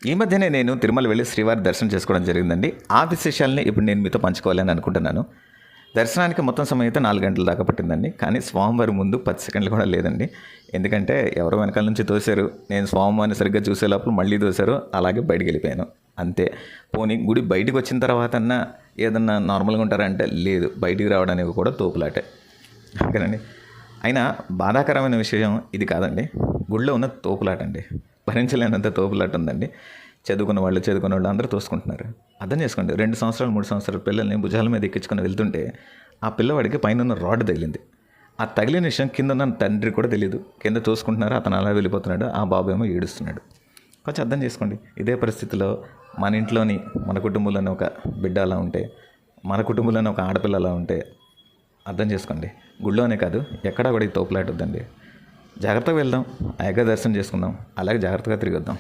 ఈ మధ్యనే నేను తిరుమల వెళ్ళి శ్రీవారి దర్శనం చేసుకోవడం జరిగిందండి. ఆ విశేషాలని ఇప్పుడు నేను మీతో పంచుకోవాలని అనుకుంటున్నాను. దర్శనానికి మొత్తం సమయం అయితే 4 గంటల దాకా పట్టిందండి. కానీ స్వామివారి ముందు 10 సెకండ్లు కూడా లేదండి. ఎందుకంటే ఎవరో వెనకాల నుంచి తోశారు. నేను స్వామివారిని సరిగ్గా చూసే లోపల మళ్ళీ తోశారు. అలాగే బయటికి వెళ్ళిపోయాను అంతే. పోనీ గుడి బయటికి వచ్చిన తర్వాతన్నా ఏదన్నా నార్మల్గా ఉంటారంటే లేదు, బయటికి రావడానికి కూడా తోపులాటే. ఓకేనండి. అయినా బాధాకరమైన విషయం ఇది కాదండి, గుడిలో ఉన్న తోపులాట అండి. భరించలేనంత తోపులాట ఉందండి. చదువుకున్న వాళ్ళు అందరూ తోసుకుంటున్నారు. అర్థం చేసుకోండి, 2 సంవత్సరాలు 3 సంవత్సరాల పిల్లల్ని భుజాల మీద ఎక్కించుకొని వెళ్తుంటే ఆ పిల్లవాడికి పైన ఉన్న రాడ్ తగిలింది. ఆ తగిలిన విషయం కింద ఉన్న తండ్రి కూడా తెలియదు. కింద తోసుకుంటున్నారు, అతను అలా వెళ్ళిపోతున్నాడు, ఆ బాబు ఏమో ఏడుస్తున్నాడు. కొంచెం అర్థం చేసుకోండి. ఇదే పరిస్థితిలో మన ఇంట్లోని మన కుటుంబంలోని ఒక బిడ్డ అలా ఉంటే, మన కుటుంబంలోని ఒక ఆడపిల్ల అలా ఉంటే అర్థం చేసుకోండి. గుళ్ళోనే కాదు ఎక్కడా కూడా ఈ తోపులాట వద్దండి. జాగ్రత్తగా వెళ్దాం, అయ్యగా దర్శనం చేసుకుందాం, అలాగే జాగ్రత్తగా తిరిగి వద్దాం.